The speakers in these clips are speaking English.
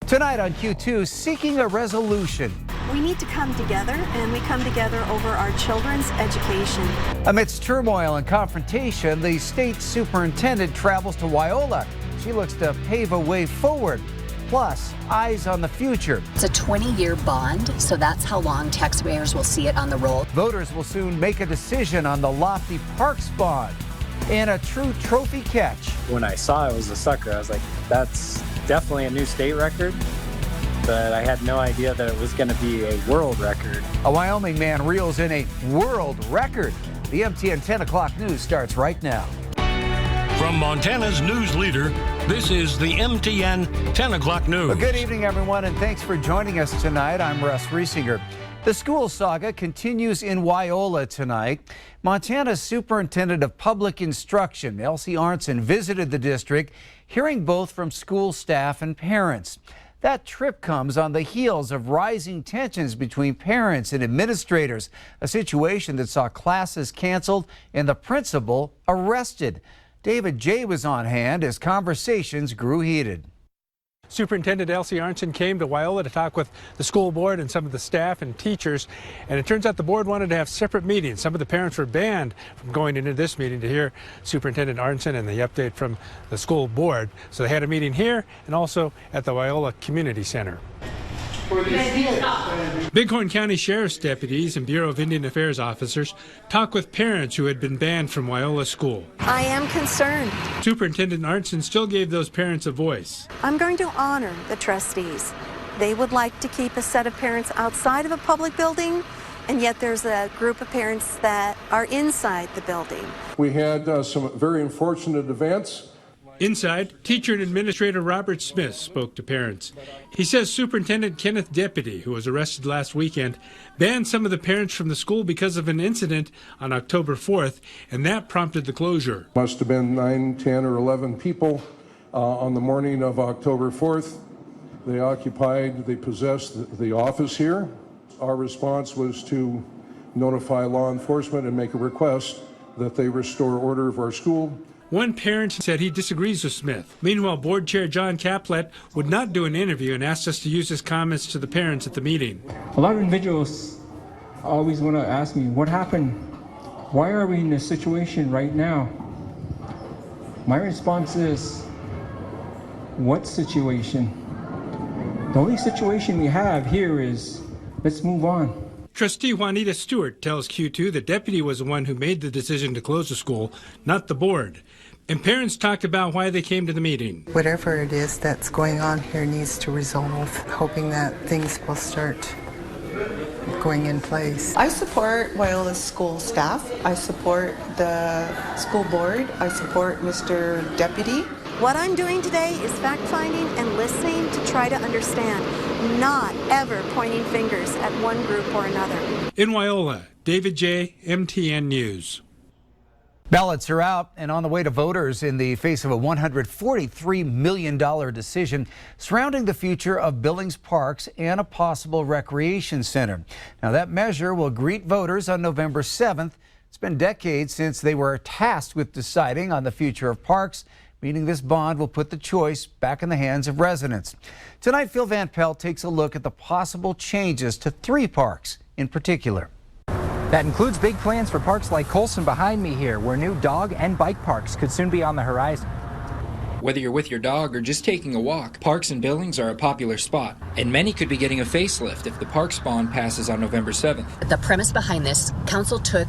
Tonight on Q2, seeking a resolution. We need to come together, and we come together over our children's education. Amidst turmoil and confrontation, the state superintendent travels to Wyola. She looks to pave a way forward. Plus, eyes on the future. It's a 20-year bond, so that's how long taxpayers will see it on the roll. Voters will soon make a decision on the lofty parks bond. And a true trophy catch. When I saw it was a sucker, I was like, that's definitely a new state record, but I had no idea that it was going to be a world record. A Wyoming man reels in a world record. The MTN 10 o'clock news starts right now. From Montana's news leader, this is the MTN 10 o'clock news. Well, good evening, everyone, and thanks for joining us tonight. I'm Russ Riesinger. The school saga continues in Wyola tonight. Montana's Superintendent of Public Instruction, Elsie Arntzen, visited the district, hearing both from school staff and parents. That trip comes on the heels of rising tensions between parents and administrators, a situation that saw classes canceled and the principal arrested. David J. was on hand as conversations grew heated. Superintendent Elsie Arntzen came to Wyola to talk with the school board and some of the staff and teachers, and it turns out the board wanted to have separate meetings. Some of the parents were banned from going into this meeting to hear Superintendent Arntzen and the update from the school board. So they had a meeting here and also at the Wyola Community Center. Bighorn County Sheriff's deputies and Bureau of Indian Affairs officers talk with parents who had been banned from Wyola School. I am concerned. Superintendent Arntzen still gave those parents a voice. I'm going to honor the trustees. They would like to keep a set of parents outside of a public building, and yet there's a group of parents that are inside the building. We had some very unfortunate events. Inside, teacher and administrator Robert Smith spoke to parents. He says Superintendent Kenneth Deputy, who was arrested last weekend, banned some of the parents from the school because of an incident on October 4th, and that prompted the closure. Must have been 9, 10, or 11 people on the morning of October 4th. They possessed the office here. Our response was to notify law enforcement and make a request that they restore order of our school. One parent said he disagrees with Smith. Meanwhile, Board Chair John Caplet would not do an interview and asked us to use his comments to the parents at the meeting. A lot of individuals always want to ask me, what happened? Why are we in this situation right now? My response is, what situation? The only situation we have here is, let's move on. Trustee Juanita Stewart tells Q2 the deputy was the one who made the decision to close the school, not the board. And parents talked about why they came to the meeting. Whatever it is that's going on here needs to resolve, hoping that things will start going in place. I support Wyola's school staff. I support the school board. I support Mr. Deputy. What I'm doing today is fact-finding and listening to try to understand, not ever pointing fingers at one group or another. In Wyola, David J., MTN News. Ballots are out and on the way to voters in the face of a $143 million decision surrounding the future of Billings Parks and a possible recreation center. Now, that measure will greet voters on November 7th. It's been decades since they were tasked with deciding on the future of parks, meaning this bond will put the choice back in the hands of residents. Tonight, Phil Van Pelt takes a look at the possible changes to 3 parks in particular. That includes big plans for parks like Colson behind me here, where new dog and bike parks could soon be on the horizon. Whether you're with your dog or just taking a walk, parks in Billings are a popular spot, and many could be getting a facelift if the parks bond passes on November 7th. The premise behind this, council took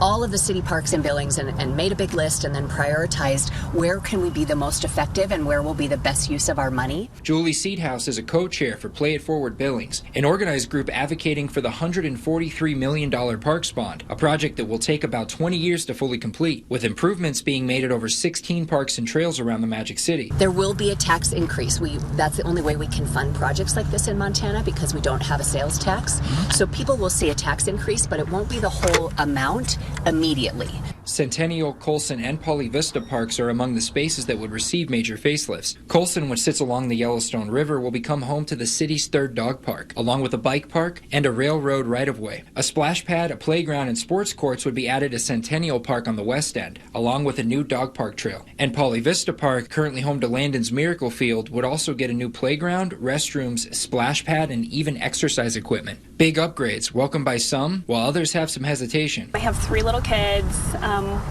all of the city parks in Billings and made a big list and then prioritized where can we be the most effective and where will be the best use of our money. Julie Seedhouse is a co-chair for Play It Forward Billings, an organized group advocating for the $143 million parks bond, a project that will take about 20 years to fully complete, with improvements being made at over 16 parks and trails around the Magic City. There will be a tax increase. That's the only way we can fund projects like this in Montana because we don't have a sales tax. So people will see a tax increase, but it won't be the whole amount immediately. Centennial, Colson, and Pauley Vista parks are among the spaces that would receive major facelifts. Colson, which sits along the Yellowstone River, will become home to the city's third dog park, along with a bike park and a railroad right-of-way. A splash pad, a playground, and sports courts would be added to Centennial Park on the west end, along with a new dog park trail. And Pauley Vista Park, currently home to Landon's Miracle Field, would also get a new playground, restrooms, splash pad, and even exercise equipment. Big upgrades, welcomed by some, while others have some hesitation. I have 3 little kids.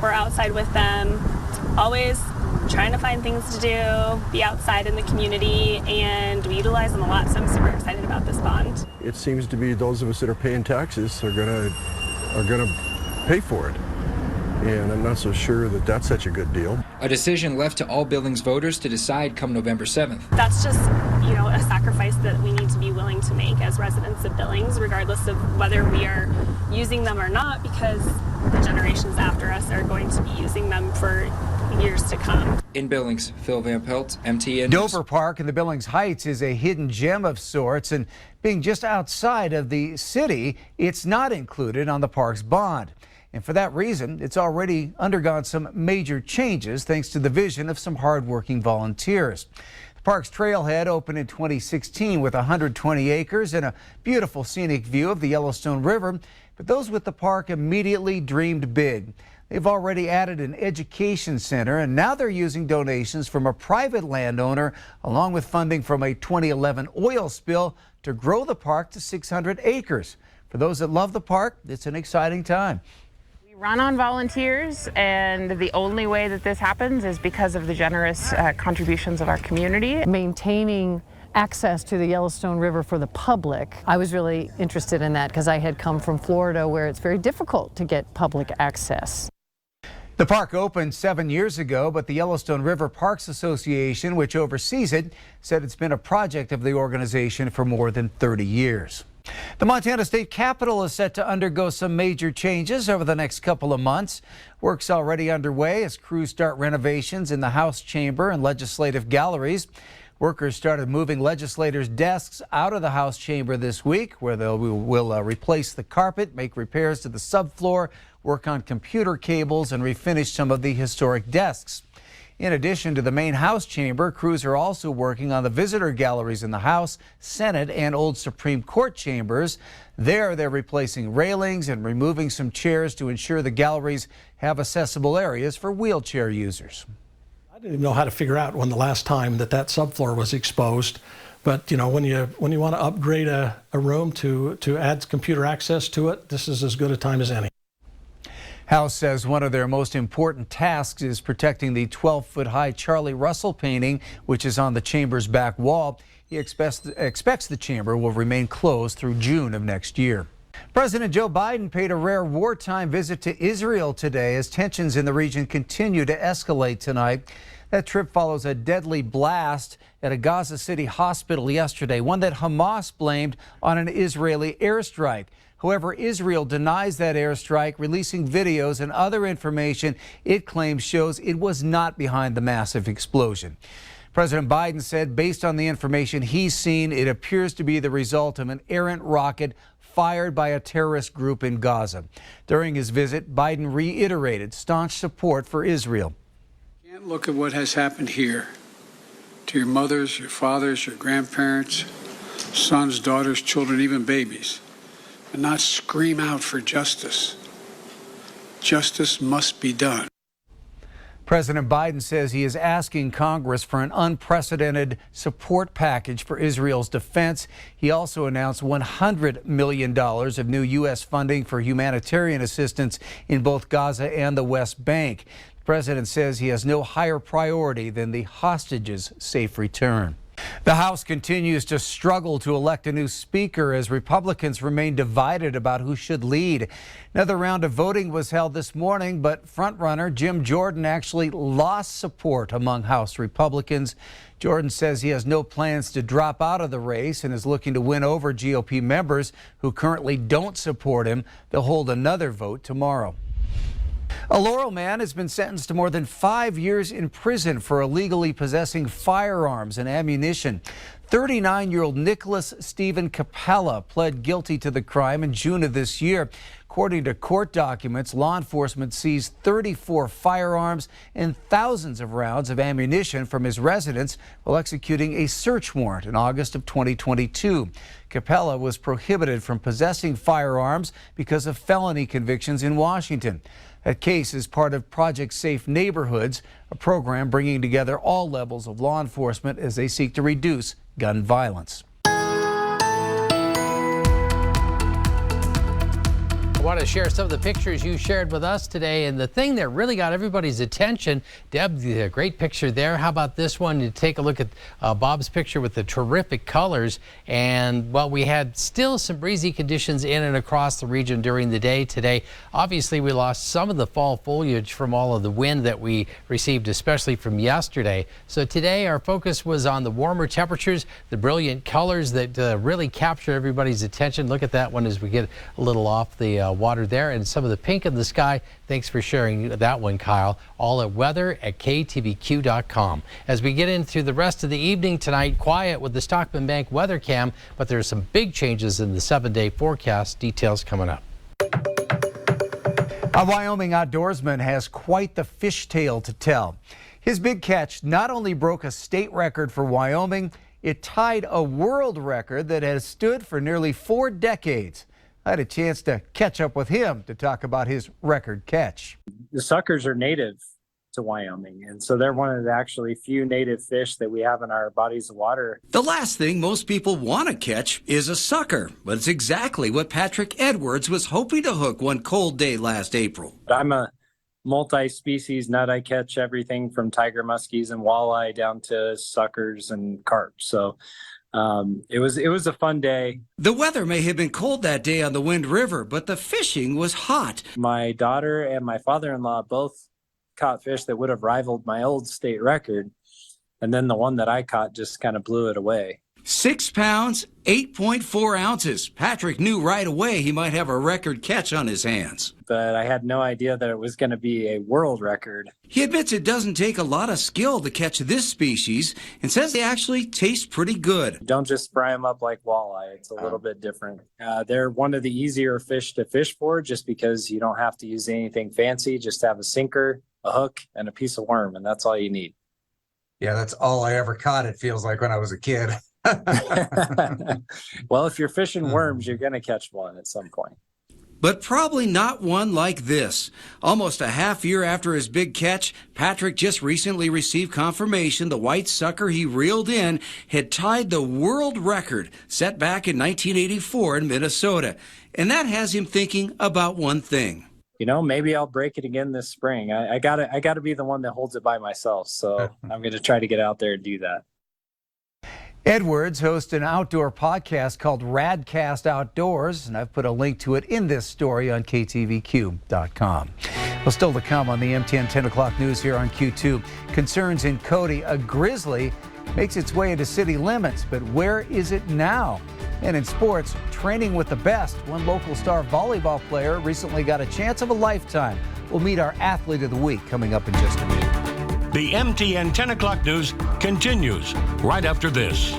We're outside with them, always trying to find things to do, be outside in the community, and we utilize them a lot, so I'm super excited about this bond. It seems to be those of us that are paying taxes are gonna pay for it. And I'm not so sure that that's such a good deal. A decision left to all Billings voters to decide come November 7th. That's just, a sacrifice that we need to be willing to make as residents of Billings, regardless of whether we are using them or not, because the generations after us are going to be using them for years to come. In Billings, Phil Van Pelt, MTN. Dover Park in the Billings Heights is a hidden gem of sorts, and being just outside of the city, it's not included on the park's bond. And for that reason, it's already undergone some major changes thanks to the vision of some hardworking volunteers. The park's trailhead opened in 2016 with 120 acres and a beautiful scenic view of the Yellowstone River, but those with the park immediately dreamed big. They've already added an education center, and now they're using donations from a private landowner along with funding from a 2011 oil spill to grow the park to 600 acres. For those that love the park, it's an exciting time. Run on volunteers, and the only way that this happens is because of the generous contributions of our community. Maintaining access to the Yellowstone River for the public, I was really interested in that because I had come from Florida where it's very difficult to get public access. The park opened 7 years ago, but the Yellowstone River Parks Association, which oversees it, said it's been a project of the organization for more than 30 years. The Montana State Capitol is set to undergo some major changes over the next couple of months. Work's already underway as crews start renovations in the House chamber and legislative galleries. Workers started moving legislators' desks out of the House chamber this week, where they will replace the carpet, make repairs to the subfloor, work on computer cables, and refinish some of the historic desks. In addition to the main House chamber, crews are also working on the visitor galleries in the House, Senate, and old Supreme Court chambers. There, they're replacing railings and removing some chairs to ensure the galleries have accessible areas for wheelchair users. I didn't even know how to figure out when the last time that subfloor was exposed. But when you want to upgrade a room to add computer access to it, this is as good a time as any. House says one of their most important tasks is protecting the 12-foot-high Charlie Russell painting, which is on the chamber's back wall. He expects the chamber will remain closed through June of next year. President Joe Biden paid a rare wartime visit to Israel today as tensions in the region continue to escalate tonight. That trip follows a deadly blast at a Gaza City hospital yesterday, one that Hamas blamed on an Israeli airstrike. However, Israel denies that airstrike, releasing videos and other information it claims shows it was not behind the massive explosion. President Biden said based on the information he's seen, it appears to be the result of an errant rocket fired by a terrorist group in Gaza. During his visit, Biden reiterated staunch support for Israel. You can't look at what has happened here to your mothers, your fathers, your grandparents, sons, daughters, children, even babies, and not scream out for justice. Justice must be done. President Biden says he is asking Congress for an unprecedented support package for Israel's defense. He also announced $100 million of new U.S. funding for humanitarian assistance in both Gaza and the West Bank. The president says he has no higher priority than the hostages' safe return. The House continues to struggle to elect a new speaker as Republicans remain divided about who should lead. Another round of voting was held this morning, but frontrunner Jim Jordan actually lost support among House Republicans. Jordan says he has no plans to drop out of the race and is looking to win over GOP members who currently don't support him. They'll hold another vote tomorrow. A Laurel man has been sentenced to more than 5 years in prison for illegally possessing firearms and ammunition. 39-year-old Nicholas Stephen Capella pled guilty to the crime in June of this year. According to court documents, law enforcement seized 34 firearms and thousands of rounds of ammunition from his residence while executing a search warrant in August of 2022. Capella was prohibited from possessing firearms because of felony convictions in Washington. That case is part of Project Safe Neighborhoods, a program bringing together all levels of law enforcement as they seek to reduce gun violence. I want to share some of the pictures you shared with us today, and the thing that really got everybody's attention, Deb, the great picture there. How about this one? You take a look at Bob's picture with the terrific colors, and well, we had still some breezy conditions in and across the region during the day today. Obviously, we lost some of the fall foliage from all of the wind that we received, especially from yesterday. So today our focus was on the warmer temperatures, the brilliant colors that really capture everybody's attention. Look at that one as we get a little off the water there, and some of the pink in the sky. Thanks for sharing that one, Kyle. All at weather at ktvq.com. As we get into the rest of the evening tonight, quiet with the Stockman Bank weather cam, but there are some big changes in the 7-day forecast. Details coming up. A Wyoming outdoorsman has quite the fishtail to tell. His big catch not only broke a state record for Wyoming, it tied a world record that has stood for nearly 4 decades. I had a chance to catch up with him to talk about his record catch. The suckers are native to Wyoming, and so they're one of the actually few native fish that we have in our bodies of water. The last thing most people want to catch is a sucker, but it's exactly what Patrick Edwards was hoping to hook one cold day last April. I'm a multi-species nut. I catch everything from tiger muskies and walleye down to suckers and carp. So it was a fun day. The weather may have been cold that day on the Wind River, but the fishing was hot. My daughter and my father-in-law both caught fish that would have rivaled my old state record. And then the one that I caught just kind of blew it away. 6 pounds, 8.4 ounces. Patrick knew right away he might have a record catch on his hands. But I had no idea that it was going to be a world record. He admits it doesn't take a lot of skill to catch this species and says they actually taste pretty good. Don't just fry them up like walleye. It's a little bit different. They're one of the easier fish to fish for just because you don't have to use anything fancy. Just have a sinker, a hook, and a piece of worm, and that's all you need. Yeah, that's all I ever caught, it feels like, when I was a kid. Well, if you're fishing worms, you're going to catch one at some point. But probably not one like this. Almost a half year after his big catch, Patrick just recently received confirmation the white sucker he reeled in had tied the world record set back in 1984 in Minnesota. And that has him thinking about one thing. You know, maybe I'll break it again this spring. I gotta be the one that holds it by myself. So I'm going to try to get out there and do that. Edwards hosts an outdoor podcast called Radcast Outdoors, and I've put a link to it in this story on ktvq.com. Well, still to come on the MTN 10 o'clock news here on Q2. Concerns in Cody. A grizzly makes its way into city limits, but where is it now? And in sports, training with the best. One local star volleyball player recently got a chance of a lifetime. We'll meet our athlete of the week coming up in just a minute. The MTN 10 o'clock news continues right after this.